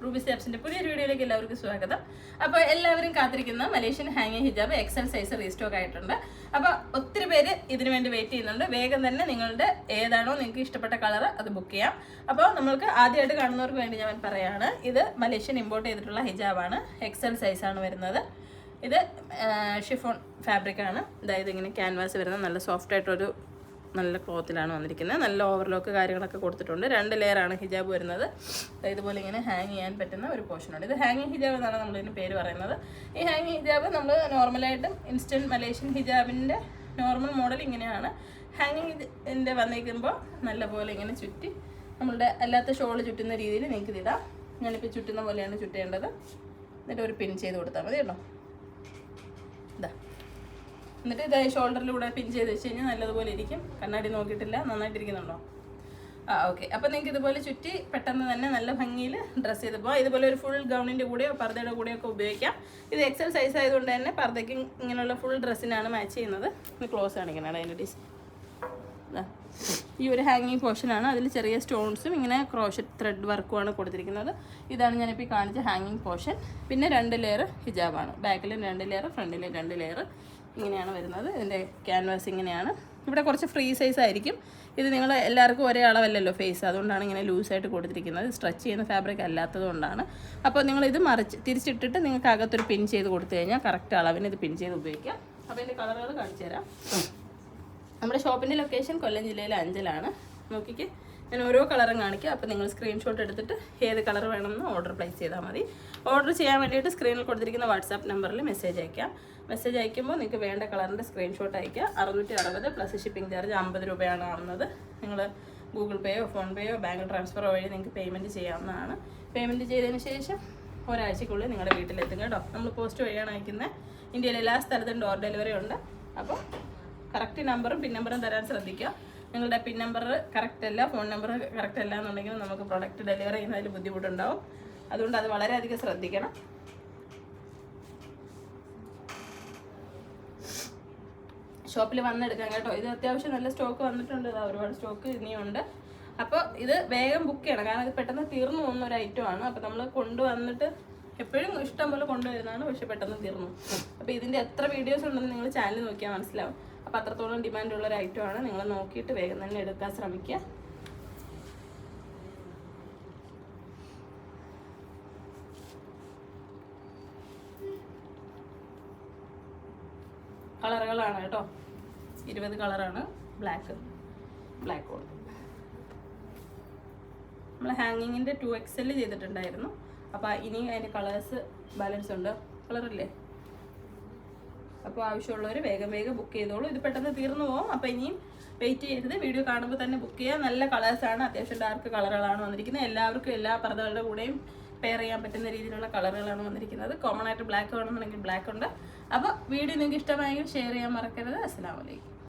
Ruby സ്റ്റാപ്സിന്റെ പുതിയൊരു വീഡിയോയിലേക്ക് എല്ലാവർക്കും സ്വാഗതം. അപ്പോൾ എല്ലാവരും കാത്തിരിക്കുന്ന മലേഷ്യൻ ഹാങ്ങിങ് ഹിജാബ് എക്സൽ സൈസ് റീസ്റ്റോക്ക് ആയിട്ടുണ്ട്. അപ്പോൾ ഒത്തിരി പേര് ഇതിനു വേണ്ടി വെയിറ്റ് ചെയ്യുന്നുണ്ട്. വേഗം തന്നെ നിങ്ങളുടെ ഏതാണോ നിങ്ങൾക്ക് ഇഷ്ടപ്പെട്ട കളർ അത് ബുക്ക് ചെയ്യാം. അപ്പോൾ നമ്മൾക്ക് ആദ്യമായിട്ട് കാണുന്നവർക്ക് വേണ്ടി ഞാൻ പറയാണ്, ഇത് മലേഷ്യൻ ഇമ്പോർട്ട് ചെയ്തിട്ടുള്ള ഹിജാബാണ്. എക്സൽ സൈസാണ് വരുന്നത്. ഇത് ഷിഫോൺ ഫാബ്രിക്കാണ്. അതായത് ഇങ്ങനെ ക്യാൻവാസ് വരുന്ന നല്ല സോഫ്റ്റ് ആയിട്ടൊരു നല്ല ക്ലോത്തിലാണ് വന്നിരിക്കുന്നത്. നല്ല ഓവർലോക്ക് കാര്യങ്ങളൊക്കെ കൊടുത്തിട്ടുണ്ട്. 2 ലെയറാണ് ഹിജാബ് വരുന്നത്. ഇതുപോലെ ഇങ്ങനെ ഹാങ് ചെയ്യാൻ പറ്റുന്ന ഒരു പോർഷനുണ്ട്. ഇത് ഹാങ്ങിങ് ഹിജാബ് എന്നാണ് നമ്മളിതിന് പേര് പറയുന്നത്. ഈ ഹാങ്ങിങ് ഹിജാബ് നമ്മൾ നോർമലായിട്ടും ഇൻസ്റ്റൻറ്റ് മലേഷ്യൻ ഹിജാബിൻ്റെ നോർമൽ മോഡൽ ഇങ്ങനെയാണ്. ഹാങ്ങിങ്ങിൻ്റെ വന്നിരിക്കുമ്പോൾ നല്ലപോലെ ഇങ്ങനെ ചുറ്റി നമ്മളുടെ അല്ലാത്ത ഷോൾ ചുറ്റുന്ന രീതിയിൽ നിങ്ങൾക്ക് ഇതിടാം. ഞാനിപ്പോൾ ചുറ്റുന്ന പോലെയാണ് ചുറ്റേണ്ടത്. എന്നിട്ട് ഒരു പിൻ ചെയ്ത് കൊടുത്താൽ മതി കേട്ടോ. ഇതാ, എന്നിട്ട് ഇതായി ഷോൾഡറിലൂടെ പിൻ ചെയ്ത് വെച്ച് കഴിഞ്ഞാൽ നല്ലതുപോലെ ഇരിക്കും. കണ്ണാടി നോക്കിയിട്ടില്ല, നന്നായിട്ടിരിക്കുന്നുണ്ടോ? ഓക്കെ. അപ്പോൾ നിങ്ങൾക്ക് ഇതുപോലെ ചുറ്റി പെട്ടെന്ന് തന്നെ നല്ല ഭംഗിയിൽ ഡ്രസ്സ് ചെയ്ത് പോകാം. ഇതുപോലെ ഒരു ഫുൾ ഗൗണിൻ്റെ കൂടെയോ പർദ്ദയുടെ കൂടെയോ ഒക്കെ ഉപയോഗിക്കാം. ഇത് എക്സൽ സൈസ് ആയതുകൊണ്ട് തന്നെ പർദ്ദയ്ക്ക് ഇങ്ങനെയുള്ള ഫുൾ ഡ്രസ്സിനാണ് മാച്ച് ചെയ്യുന്നത്. ഇത് ക്ലോസ് കാണിക്കണം അതിൻ്റെ ഡിസൈൻ. ഈ ഒരു ഹാങ്ങിങ് പോർഷനാണ്. അതിൽ ചെറിയ സ്റ്റോൺസും ഇങ്ങനെ ക്രോഷറ്റ് ത്രെഡ് വർക്കുമാണ് കൊടുത്തിരിക്കുന്നത്. ഇതാണ് ഞാനിപ്പോൾ കാണിച്ച ഹാങ്ങിങ് പോർഷൻ. പിന്നെ 2 ലെയർ ഹിജാബാണ്. ബാക്കിലും 2 ലെയർ, ഫ്രണ്ടിലും 2 ലെയർ ഇങ്ങനെയാണ് വരുന്നത്. ഇതിൻ്റെ ക്യാൻവാസ് ഇങ്ങനെയാണ്. ഇവിടെ കുറച്ച് ഫ്രീ സൈസ് ആയിരിക്കും. ഇത് നിങ്ങൾ എല്ലാവർക്കും ഒരേ അളവല്ലല്ലോ ഫേസ്, അതുകൊണ്ടാണ് ഇങ്ങനെ ലൂസായിട്ട് കൊടുത്തിരിക്കുന്നത്. സ്ട്രെച്ച് ചെയ്യുന്ന ഫാബ്രിക് അല്ലാത്തത് കൊണ്ടാണ്. അപ്പോൾ നിങ്ങളിത് തിരിച്ചിട്ടിട്ട് നിങ്ങൾക്ക് അകത്തൊരു പിൻ ചെയ്ത് കൊടുത്തു കഴിഞ്ഞാൽ കറക്റ്റ് അളവിന് ഇത് പിൻ ചെയ്ത് ഉപയോഗിക്കാം. അപ്പോൾ ഇതിൻ്റെ കളറുകൾ കാണിച്ചു തരാം. നമ്മുടെ ഷോപ്പിൻ്റെ ലൊക്കേഷൻ കൊല്ലം ജില്ലയിലെ അഞ്ചലാണ്. നോക്കിക്ക്, ഞാൻ ഓരോ കളറും കാണിക്കുക. അപ്പോൾ നിങ്ങൾ സ്ക്രീൻഷോട്ട് എടുത്തിട്ട് ഏത് കളർ വേണമെന്ന് ഓർഡർ പ്ലേസ് ചെയ്താൽ മതി. ഓർഡർ ചെയ്യാൻ വേണ്ടിയിട്ട് സ്ക്രീനിൽ കൊടുത്തിരിക്കുന്ന വാട്സാപ്പ് നമ്പറിൽ മെസ്സേജ് അയക്കാം. മെസ്സേജ് അയക്കുമ്പോൾ നിങ്ങൾക്ക് വേണ്ട കളറിൻ്റെ സ്ക്രീൻഷോട്ട് അയക്കുക. 660 പ്ലസ് ഷിപ്പിംഗ് ചാർജ് 50 രൂപയാണ് ആവുന്നത്. നിങ്ങൾ ഗൂഗിൾ പേയോ ഫോൺ പേയോ ബാങ്ക് ട്രാൻസ്ഫറോ വഴി നിങ്ങൾക്ക് പേയ്മെൻറ്റ് ചെയ്യാവുന്നതാണ്. പേയ്മെൻറ്റ് ചെയ്തതിന് ശേഷം ഒരാഴ്ചക്കുള്ളിൽ നിങ്ങളുടെ വീട്ടിലെത്തും കേട്ടോ. നമ്മൾ പോസ്റ്റ് വഴിയാണ് അയക്കുന്നത്. ഇന്ത്യയിലെ എല്ലാ സ്ഥലത്തും ഡോർ ഡെലിവറി ഉണ്ട്. അപ്പോൾ കറക്റ്റ് നമ്പറും പിൻ നമ്പറും തരാൻ ശ്രദ്ധിക്കുക. നിങ്ങളുടെ പിൻ നമ്പർ കറക്റ്റ് അല്ല, ഫോൺ നമ്പർ കറക്റ്റ് അല്ല എന്നുണ്ടെങ്കിൽ നമുക്ക് പ്രൊഡക്റ്റ് ഡെലിവറി ചെയ്യുന്നതിൽ ബുദ്ധിമുട്ടുണ്ടാവും. അതുകൊണ്ട് അത് വളരെയധികം ശ്രദ്ധിക്കണം. ഷോപ്പിൽ വന്നെടുക്കാം കേട്ടോ. ഇത് അത്യാവശ്യം നല്ല സ്റ്റോക്ക് വന്നിട്ടുണ്ട്. ഒരുപാട് സ്റ്റോക്ക് ഇനിയുണ്ട്. അപ്പോൾ ഇത് വേഗം ബുക്ക് ചെയ്യണം. കാരണം ഇത് പെട്ടെന്ന് തീർന്നു പോകുന്ന ഒരു ഐറ്റമാണ്. അപ്പോൾ നമ്മൾ കൊണ്ടുവന്നിട്ട് എപ്പോഴും ഇഷ്ടം പോലെ കൊണ്ടുവരുന്നതാണ്, പക്ഷെ പെട്ടെന്ന് തീർന്നു. അപ്പോൾ ഇതിൻ്റെ എത്ര വീഡിയോസ് ഉണ്ടെന്ന് നിങ്ങൾ ചാനൽ നോക്കിയാൽ മനസ്സിലാവും. അപ്പോൾ അത്രത്തോളം ഡിമാൻഡുള്ള ഒരു ഐറ്റമാണ്. നിങ്ങൾ നോക്കിയിട്ട് വേഗം തന്നെ എടുക്കാൻ ശ്രമിക്കുക. കളറുകളാണ് കേട്ടോ, 20 കളറാണ്. ബ്ലാക്ക് കൊണ്ട് നമ്മൾ ഹാങ്ങിങ്ങിൻ്റെ 2XL ചെയ്തിട്ടുണ്ടായിരുന്നു. അപ്പോൾ ഇനി അതിൻ്റെ കളേഴ്സ് ബാലൻസ് ഉണ്ട്. കളറില്ലേ? അപ്പോൾ ആവശ്യമുള്ളവർ വേഗം ബുക്ക് ചെയ്തോളൂ. ഇത് പെട്ടെന്ന് തീർന്നു പോകും. അപ്പോൾ ഇനിയും വെയിറ്റ് ചെയ്യരുത്. വീഡിയോ കാണുമ്പോൾ തന്നെ ബുക്ക് ചെയ്യുക. നല്ല കളേഴ്സാണ്, അത്യാവശ്യം ഡാർക്ക് കളറുകളാണ് വന്നിരിക്കുന്നത്. എല്ലാവർക്കും എല്ലാ പർദ്ദകളുടെ കൂടെയും പെയർ ചെയ്യാൻ പറ്റുന്ന രീതിയിലുള്ള കളറുകളാണ് വന്നിരിക്കുന്നത്. കോമൺ ആയിട്ട് ബ്ലാക്ക് വേണമെന്നുണ്ടെങ്കിൽ ബ്ലാക്ക് ഉണ്ട്. അപ്പോൾ വീഡിയോ നിങ്ങൾക്ക് ഇഷ്ടമായെങ്കിൽ ഷെയർ ചെയ്യാൻ മറക്കരുത്. അസ്സലാമു അലൈക്കും.